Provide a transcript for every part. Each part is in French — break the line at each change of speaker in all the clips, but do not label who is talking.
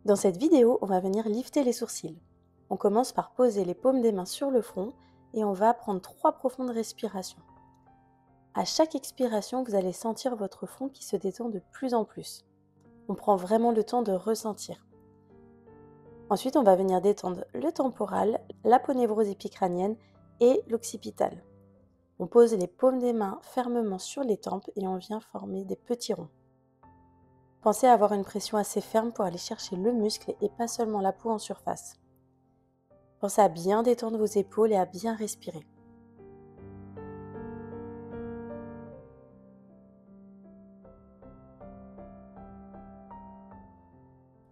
Dans cette vidéo, on va venir lifter les sourcils. On commence par poser les paumes des mains sur le front et on va prendre 3 profondes respirations. À chaque expiration, vous allez sentir votre front qui se détend de plus en plus. On prend vraiment le temps de ressentir. Ensuite, on va venir détendre le temporal, l'aponévrose épicrânienne et l'occipital. On pose les paumes des mains fermement sur les tempes et on vient former des petits ronds. Pensez à avoir une pression assez ferme pour aller chercher le muscle et pas seulement la peau en surface. Pensez à bien détendre vos épaules et à bien respirer.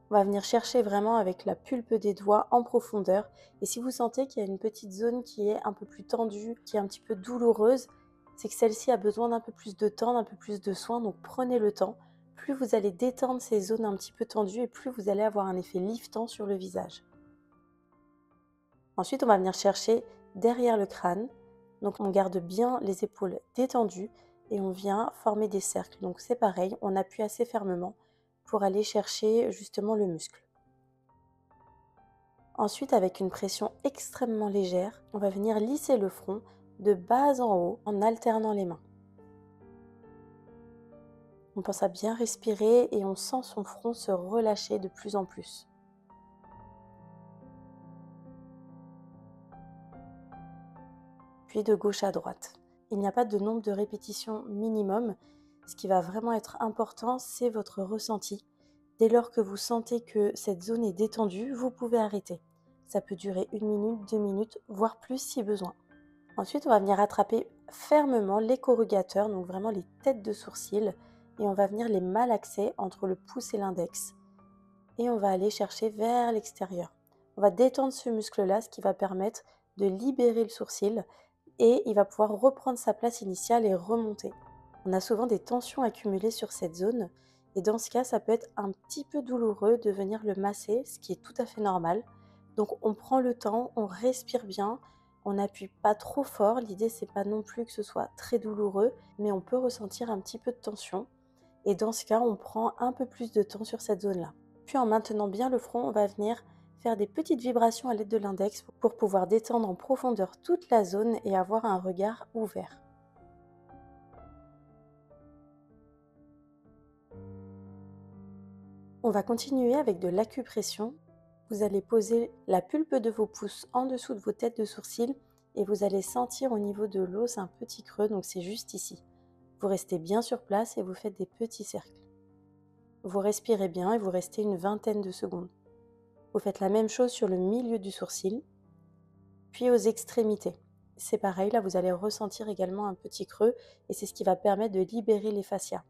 On va venir chercher vraiment avec la pulpe des doigts en profondeur. Et si vous sentez qu'il y a une petite zone qui est un peu plus tendue, qui est un petit peu douloureuse, c'est que celle-ci a besoin d'un peu plus de temps, d'un peu plus de soin. Donc prenez le temps. Plus vous allez détendre ces zones un petit peu tendues et plus vous allez avoir un effet liftant sur le visage. Ensuite, on va venir chercher derrière le crâne. Donc on garde bien les épaules détendues et on vient former des cercles. Donc c'est pareil, on appuie assez fermement pour aller chercher justement le muscle. Ensuite, avec une pression extrêmement légère, on va venir lisser le front de bas en haut en alternant les mains. On pense à bien respirer et on sent son front se relâcher de plus en plus. Puis de gauche à droite. Il n'y a pas de nombre de répétitions minimum. Ce qui va vraiment être important, c'est votre ressenti. Dès lors que vous sentez que cette zone est détendue, vous pouvez arrêter. Ça peut durer 1 minute, 2 minutes, voire plus si besoin. Ensuite, on va venir attraper fermement les corrugateurs, donc vraiment les têtes de sourcils, et on va venir les malaxer entre le pouce et l'index. Et on va aller chercher vers l'extérieur. On va détendre ce muscle-là, ce qui va permettre de libérer le sourcil et il va pouvoir reprendre sa place initiale et remonter. On a souvent des tensions accumulées sur cette zone et dans ce cas, ça peut être un petit peu douloureux de venir le masser, ce qui est tout à fait normal. Donc on prend le temps, on respire bien, on n'appuie pas trop fort. L'idée, c'est pas non plus que ce soit très douloureux, mais on peut ressentir un petit peu de tension. Et dans ce cas, on prend un peu plus de temps sur cette zone-là. Puis en maintenant bien le front, on va venir faire des petites vibrations à l'aide de l'index pour pouvoir détendre en profondeur toute la zone et avoir un regard ouvert. On va continuer avec de l'acupression. Vous allez poser la pulpe de vos pouces en dessous de vos têtes de sourcils et vous allez sentir au niveau de l'os un petit creux, donc c'est juste ici. Vous restez bien sur place et vous faites des petits cercles. Vous respirez bien et vous restez une vingtaine de secondes. Vous faites la même chose sur le milieu du sourcil, puis aux extrémités. C'est pareil, là vous allez ressentir également un petit creux et c'est ce qui va permettre de libérer les fascias.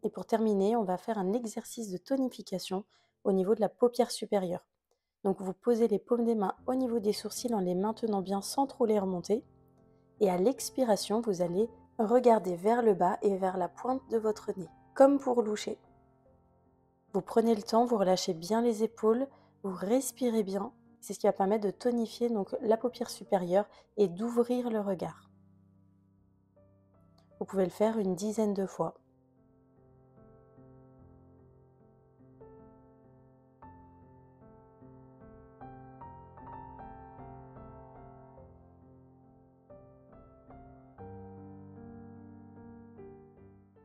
Et pour terminer, on va faire un exercice de tonification au niveau de la paupière supérieure. Donc vous posez les paumes des mains au niveau des sourcils en les maintenant bien sans trop les remonter. Et à l'expiration, vous allez regarder vers le bas et vers la pointe de votre nez, comme pour loucher. Vous prenez le temps, vous relâchez bien les épaules, vous respirez bien. C'est ce qui va permettre de tonifier donc la paupière supérieure et d'ouvrir le regard. Vous pouvez le faire une dizaine de fois.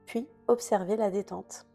Puis, observez la détente.